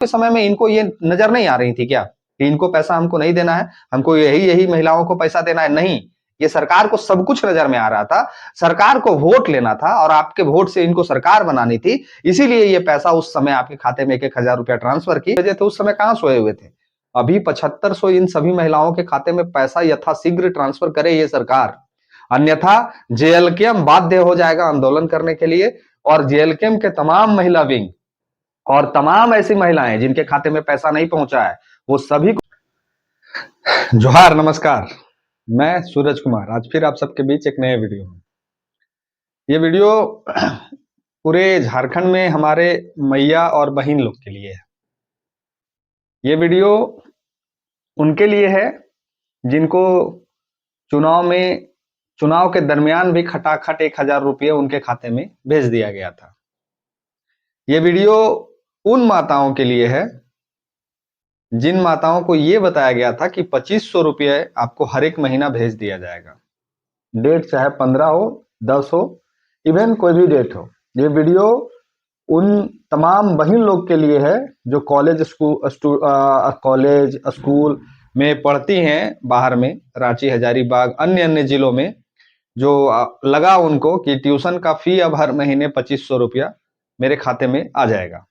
के समय में इनको ये नजर नहीं आ रही थी क्या कि इनको पैसा हमको नहीं देना है, हमको यही महिलाओं को पैसा देना है? नहीं, ये सरकार को सब कुछ नजर में आ रहा था। सरकार को वोट लेना था और आपके वोट से इनको सरकार बनानी थी, इसीलिए ये पैसा उस समय आपके खाते में 1,000 रुपया ट्रांसफर की वजह थे। उस समय कहां सोए हुए थे? अभी 7500 इन सभी महिलाओं के खाते में पैसा यथाशीघ्र ट्रांसफर करे ये सरकार, अन्यथा जेएलकेएम बाध्य हो जाएगा आंदोलन करने के लिए। और जेएलकेएम के तमाम महिला विंग और तमाम ऐसी महिलाएं जिनके खाते में पैसा नहीं पहुंचा है, वो सभी को जोहार, नमस्कार। मैं सूरज कुमार आज फिर आप सबके बीच एक नए वीडियो में। ये वीडियो पूरे झारखंड में हमारे मैया और बहन लोग के लिए है। ये वीडियो उनके लिए है जिनको चुनाव के दरमियान भी खटाखट 1,000 रुपये उनके खाते में भेज दिया गया था। ये वीडियो उन माताओं के लिए है जिन माताओं को यह बताया गया था कि 2500 रुपये आपको हर एक महीना भेज दिया जाएगा। डेट चाहे 15 हो, 10 हो, इवन कोई भी डेट हो। ये वीडियो उन तमाम बहन लोग के लिए है जो कॉलेज स्कूल में पढ़ती हैं बाहर में, रांची, हजारीबाग, अन्य जिलों में, जो लगा उनको कि ट्यूशन का फी अब हर महीने 2500 रुपया मेरे खाते में आ जाएगा।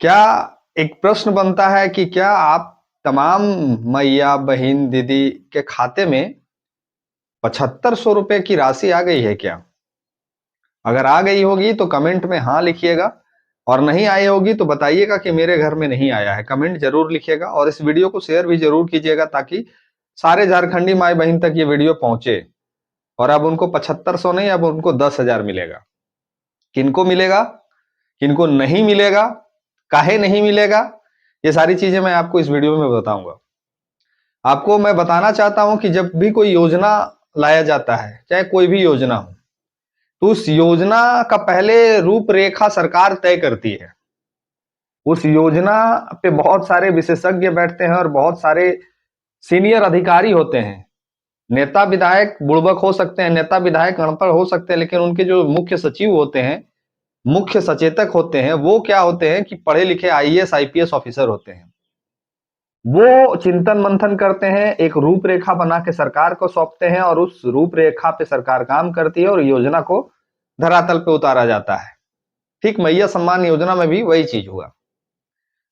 क्या एक प्रश्न बनता है कि क्या आप तमाम मैया, बहन, दीदी के खाते में 7500 रुपए की राशि आ गई है क्या? अगर आ गई होगी तो कमेंट में हाँ लिखिएगा, और नहीं आई होगी तो बताइएगा कि मेरे घर में नहीं आया है। कमेंट जरूर लिखिएगा और इस वीडियो को शेयर भी जरूर कीजिएगा ताकि सारे झारखंडी माई बहन तक ये वीडियो पहुंचे। और अब उनको 7500 नहीं, अब उनको 10,000 मिलेगा। किनको मिलेगा, किनको नहीं मिलेगा, काहे नहीं मिलेगा, ये सारी चीजें मैं आपको इस वीडियो में बताऊंगा। आपको मैं बताना चाहता हूं कि जब भी कोई योजना लाया जाता है, चाहे कोई भी योजना हो, तो उस योजना का पहले रूपरेखा सरकार तय करती है। उस योजना पे बहुत सारे विशेषज्ञ बैठते हैं और बहुत सारे सीनियर अधिकारी होते हैं। नेता विधायक बुड़बक हो सकते हैं, नेता विधायक अनपढ़ हो सकते हैं, लेकिन उनके जो मुख्य सचिव होते हैं, मुख्य सचेतक होते हैं, वो क्या होते हैं कि पढ़े लिखे आईएएस आईपीएस ऑफिसर होते हैं। वो चिंतन मंथन करते हैं, एक रूपरेखा बना के सरकार को सौंपते हैं और उस रूपरेखा पे सरकार काम करती है और योजना को धरातल पे उतारा जाता है। ठीक मैया सम्मान योजना में भी वही चीज हुआ।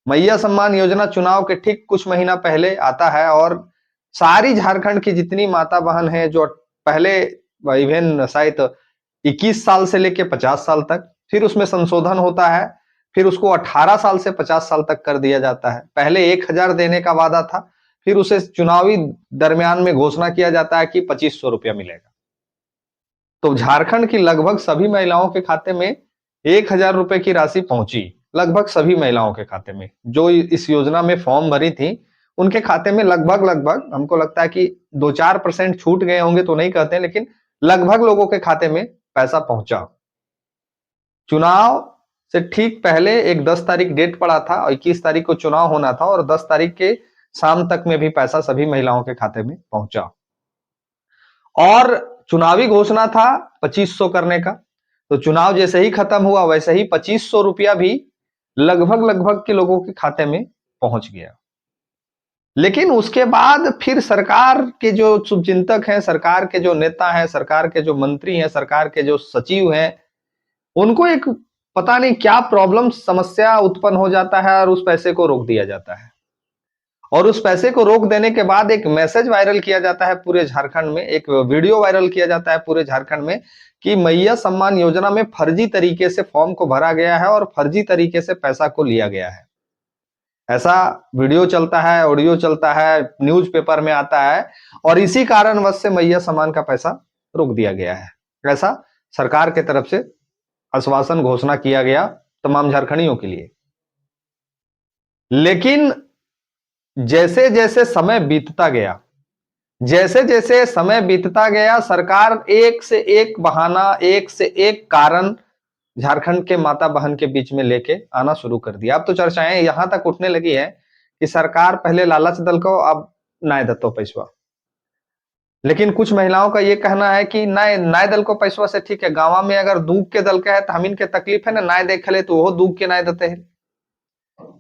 मैया सम्मान योजना चुनाव के ठीक कुछ महीना पहले आता है और सारी झारखंड की जितनी माता बहन है जो पहले इवन शायद 21 साल से लेके 50 साल तक, फिर उसमें संशोधन होता है, फिर उसको 18 साल से 50 साल तक कर दिया जाता है। पहले 1,000 देने का वादा था, फिर उसे चुनावी दरमियान में घोषणा किया जाता है कि 2500 रुपया मिलेगा। तो झारखंड की लगभग सभी महिलाओं के खाते में 1,000 रुपए की राशि पहुंची। लगभग सभी महिलाओं के खाते में जो इस योजना में फॉर्म भरी थी, उनके खाते में लगभग हमको लगता है कि 2-4% छूट गए होंगे तो नहीं कहते, लेकिन लगभग लोगों के खाते में पैसा पहुंचा। चुनाव से ठीक पहले एक 10 तारीख डेट पड़ा था और 21 तारीख को चुनाव होना था और 10 तारीख के शाम तक में भी पैसा सभी महिलाओं के खाते में पहुंचा। और चुनावी घोषणा था 2500 करने का, तो चुनाव जैसे ही खत्म हुआ वैसे ही 2500 रुपया भी लगभग के लोगों के खाते में पहुंच गया। लेकिन उसके बाद फिर सरकार के जो शुभचिंतक हैं, सरकार के जो नेता हैं, सरकार के जो मंत्री हैं, सरकार के जो सचिव हैं, उनको एक पता नहीं क्या प्रॉब्लम, समस्या उत्पन्न हो जाता है और उस पैसे को रोक दिया जाता है। और उस पैसे को रोक देने के बाद एक मैसेज वायरल किया जाता है पूरे झारखंड में, एक वीडियो वायरल किया जाता है पूरे झारखंड में कि मैया सम्मान योजना में फर्जी तरीके से फॉर्म को भरा गया है और फर्जी तरीके से पैसा को लिया गया है। ऐसा वीडियो चलता है, ऑडियो चलता है, न्यूज़पेपर में आता है और इसी कारणवश से मैया सम्मान का पैसा रोक दिया गया है। ऐसा सरकार की तरफ से आश्वासन, घोषणा किया गया तमाम झारखंडियों के लिए। लेकिन जैसे जैसे समय बीतता गया, सरकार एक से एक बहाना, एक से एक कारण झारखंड के माता बहन के बीच में लेके आना शुरू कर दिया। अब तो चर्चाएं यहां तक उठने लगी है कि सरकार पहले लालच दल को, अब नाय दत्तो पैसवा। लेकिन कुछ महिलाओं का यह कहना है कि नाय दल को पैसवा से ठीक है, गांव में अगर दूध के दल का है तो हम इनके तकलीफ है ना, नाय देख ले तो वो दूध के नाय देते हैं।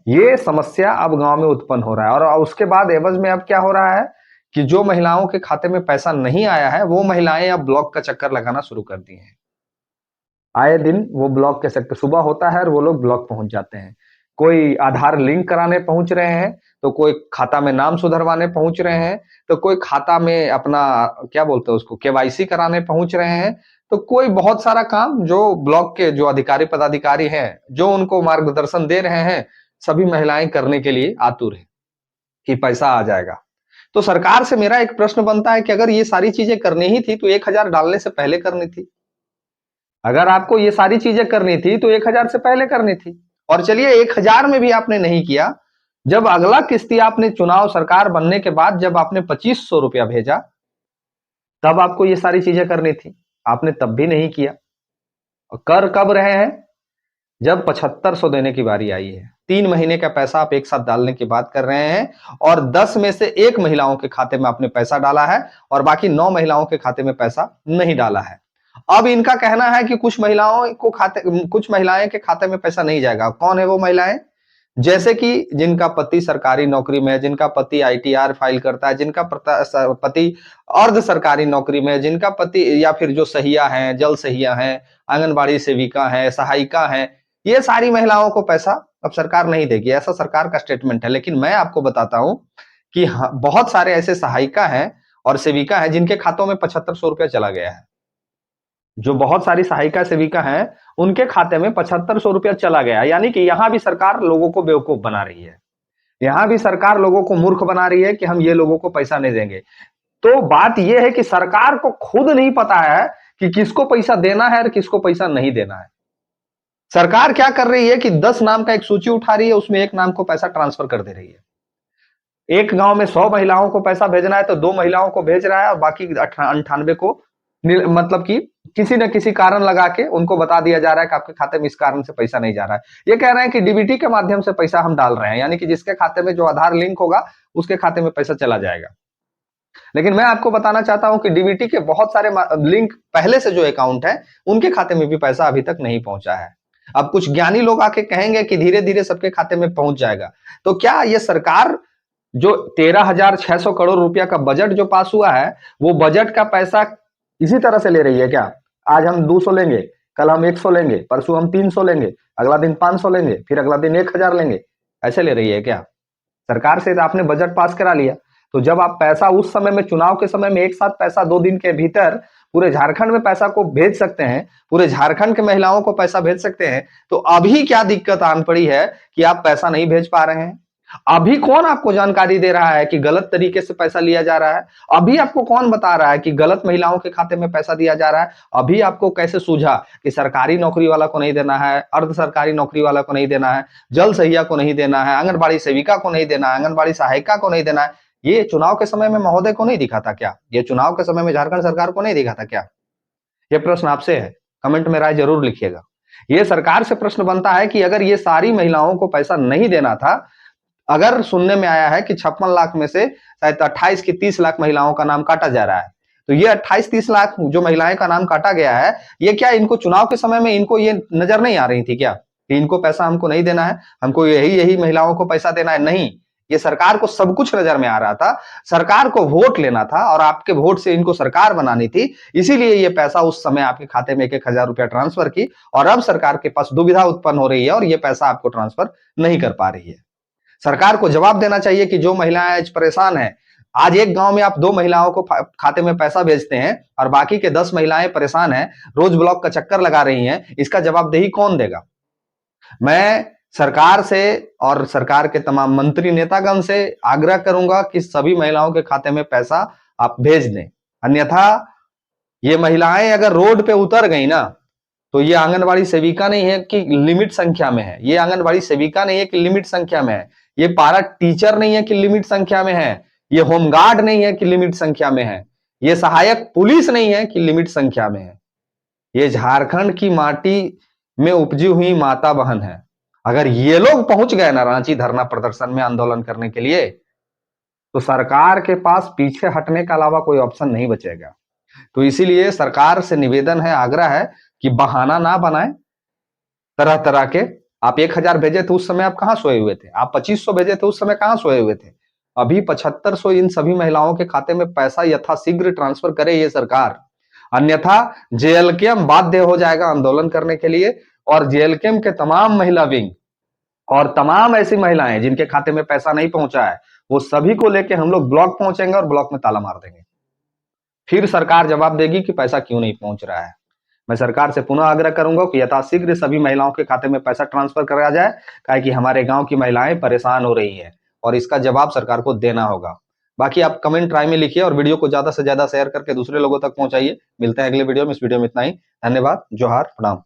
ये समस्या अब गांव में उत्पन्न हो रहा है। और उसके बाद एवज में अब क्या हो रहा है कि जो महिलाओं के खाते में पैसा नहीं आया है, वो महिलाएं अब ब्लॉक का चक्कर लगाना शुरू कर दी हैं। आए दिन वो ब्लॉक के सेक्टर सुबह होता है और वो लोग ब्लॉक पहुंच जाते हैं। कोई आधार लिंक कराने पहुंच रहे हैं, तो कोई खाता में नाम सुधरवाने पहुंच रहे हैं, तो कोई खाता में अपना क्या बोलते हैं उसको केवाईसी कराने पहुंच रहे हैं। तो कोई बहुत सारा काम जो ब्लॉक के जो अधिकारी पदाधिकारी हैं, जो उनको मार्गदर्शन दे रहे हैं, सभी महिलाएं करने के लिए आतुर है कि पैसा आ जाएगा। तो सरकार से मेरा एक प्रश्न बनता है कि अगर ये सारी चीजें करनी ही थी तो 1000 डालने से पहले करनी थी। अगर आपको ये सारी चीजें करनी थी तो 1000 से पहले करनी थी। और चलिए 1000 में भी आपने नहीं किया, जब अगला किस्ती आपने चुनाव सरकार बनने के बाद जब आपने 2500 रुपया भेजा, तब आपको ये सारी चीजें करनी थी, आपने तब भी नहीं किया। और कर कब रहे हैं? जब 7500 देने की बारी आई है। 3 महीने का पैसा आप एक साथ डालने की बात कर रहे हैं और 10 में से 1 महिलाओं के खाते में आपने पैसा डाला है और बाकी 9 महिलाओं के खाते में पैसा नहीं डाला है। अब इनका कहना है कि कुछ महिलाएं के खाते में पैसा नहीं जाएगा। कौन है वो महिलाएं? जैसे कि जिनका पति सरकारी नौकरी में है, जिनका पति आईटीआर फाइल करता है, जिनका पति अर्ध सरकारी नौकरी में है, जिनका पति या फिर जो सहिया हैं, जल सहिया हैं, आंगनबाड़ी सेविका हैं, सहायिका हैं, ये सारी महिलाओं को पैसा अब सरकार नहीं देगी, ऐसा सरकार का स्टेटमेंट है। लेकिन मैं आपको बताता हूं कि बहुत सारे ऐसे सहायिका हैं और सेविका हैं जिनके खातों में 7500 रुपया चला गया है। जो बहुत सारी सहायिका सेविका हैं उनके खाते में 7500 रुपया चला गया, यानी कि यहां भी सरकार लोगों को बेवकूफ बना रही है। यहां भी सरकार लोगों को मूर्ख बना रही है कि हम ये लोगों को पैसा नहीं देंगे। तो बात यह है कि सरकार को खुद नहीं पता है कि किसको पैसा देना है और किसको पैसा नहीं देना है। सरकार क्या कर रही है कि 10 नाम का एक सूची उठा रही है, उसमें एक नाम को पैसा ट्रांसफर कर दे रही है। एक गांव में 100 महिलाओं को पैसा भेजना है तो 2 महिलाओं को भेज रहा है और बाकी 98 को मतलब कि किसी न किसी कारण लगा के उनको बता दिया जा रहा है कि आपके खाते में इस कारण से पैसा नहीं जा रहा है। ये कह रहे हैं कि डीबीटी के माध्यम से पैसा हम डाल रहे हैं, यानी कि जिसके खाते में जो आधार लिंक होगा उसके खाते में पैसा चला जाएगा। लेकिन मैं आपको बताना चाहता हूं कि डीबीटी के बहुत सारे लिंक पहले से जो अकाउंट है उनके खाते में भी पैसा अभी तक नहीं पहुंचा है। अब कुछ ज्ञानी लोग आके कहेंगे कि धीरे धीरे सबके खाते में पहुंच जाएगा। तो क्या ये सरकार जो 13,600 करोड़ रुपया का बजट जो पास हुआ है, वो बजट का पैसा इसी तरह से ले रही है क्या? आज हम 200 लेंगे, कल हम 100 लेंगे, परसों हम 300 लेंगे, अगला दिन 500 लेंगे, फिर अगला दिन 1000 लेंगे, ऐसे ले रही है क्या? सरकार से आपने बजट पास करा लिया, तो जब आप पैसा उस समय में चुनाव के समय में एक साथ पैसा 2 दिन के भीतर पूरे झारखंड में पैसा को भेज सकते हैं, पूरे झारखंड के महिलाओं को पैसा भेज सकते हैं, तो अभी क्या दिक्कत आन पड़ी है कि आप पैसा नहीं भेज पा रहे हैं? अभी कौन आपको जानकारी दे रहा है कि गलत तरीके से पैसा लिया जा रहा है? अभी आपको कौन बता रहा है कि गलत महिलाओं के खाते में पैसा दिया जा रहा है? अभी आपको कैसे सूझा कि सरकारी नौकरी वाला को नहीं देना है, अर्ध सरकारी नौकरी वाला को नहीं देना है, जल सहिया को नहीं देना है, आंगनबाड़ी सेविका को नहीं देना है, आंगनबाड़ी सहायिका को नहीं देना है? ये चुनाव के समय में महोदय को नहीं दिखा था क्या? ये चुनाव के समय में झारखंड सरकार को नहीं दिखा था क्या? ये प्रश्न आपसे है, कमेंट में राय जरूर लिखिएगा। ये सरकार से प्रश्न बनता है कि अगर ये सारी महिलाओं को पैसा नहीं देना था, अगर सुनने में आया है कि 56 लाख में से शायद 28 की 30 लाख महिलाओं का नाम काटा जा रहा है, तो ये 28-30 लाख जो महिलाएं का नाम काटा गया है, ये क्या इनको चुनाव के समय में इनको ये नजर नहीं आ रही थी क्या कि इनको पैसा हमको नहीं देना है, हमको यही यही महिलाओं को पैसा देना है? नहीं, ये सरकार को सब कुछ नजर में आ रहा था। सरकार को वोट लेना था और आपके वोट से इनको सरकार बनानी थी, इसीलिए ये पैसा उस समय आपके खाते में 1-1000 रुपया ट्रांसफर की और अब सरकार के पास दुविधा उत्पन्न हो रही है और ये पैसा आपको ट्रांसफर नहीं कर पा रही है। सरकार को जवाब देना चाहिए कि जो महिलाएं आज परेशान हैं, आज एक गांव में आप 2 महिलाओं को खाते में पैसा भेजते हैं और बाकी के 10 महिलाएं परेशान हैं, रोज ब्लॉक का चक्कर लगा रही हैं, इसका जवाबदेही कौन देगा? मैं सरकार से और सरकार के तमाम मंत्री नेतागण से आग्रह करूंगा कि सभी महिलाओं के खाते में पैसा आप भेज दें, अन्यथा ये महिलाएं अगर रोड पे उतर गई ना, तो ये आंगनबाड़ी सेविका नहीं है कि लिमिट संख्या में है, ये आंगनबाड़ी सेविका नहीं है कि लिमिट संख्या में है, ये पारा टीचर नहीं है कि लिमिट संख्या में है, ये होमगार्ड नहीं है कि लिमिट संख्या में है, ये सहायक पुलिस नहीं है कि लिमिट संख्या में है। ये झारखंड की माटी में उपजी हुई माता बहन है। अगर ये लोग पहुंच गए ना रांची धरना प्रदर्शन में आंदोलन करने के लिए, तो सरकार के पास पीछे हटने के अलावा कोई ऑप्शन नहीं बचेगा। तो इसीलिए सरकार से निवेदन है, आग्रह है कि बहाना ना बनाए तरह तरह के, आप 1000 भेजे थे उस समय आप कहाँ सोए हुए थे? आप 2500 भेजे थे उस समय कहाँ सोए हुए थे? अभी 7500 इन सभी महिलाओं के खाते में पैसा यथाशीघ्र ट्रांसफर करे ये सरकार, अन्यथा जेएलकेएम बाध्य हो जाएगा आंदोलन करने के लिए। और जेएलकेएम के तमाम महिला विंग और तमाम ऐसी महिलाएं जिनके खाते में पैसा नहीं पहुंचा है, वो सभी को लेके हम लोग ब्लॉक पहुंचेंगे और ब्लॉक में ताला मार देंगे। फिर सरकार जवाब देगी कि पैसा क्यों नहीं पहुंच रहा है। मैं सरकार से पुनः आग्रह करूंगा कि यथाशीघ्र सभी महिलाओं के खाते में पैसा ट्रांसफर कराया जाए, काहे कि हमारे गांव की महिलाएं परेशान हो रही हैं और इसका जवाब सरकार को देना होगा। बाकी आप कमेंट राय में लिखिए और वीडियो को ज्यादा से ज्यादा शेयर करके दूसरे लोगों तक पहुंचाइए। मिलते हैं अगले वीडियो में। इस वीडियो में इतना ही। धन्यवाद। जोहार, प्रणाम।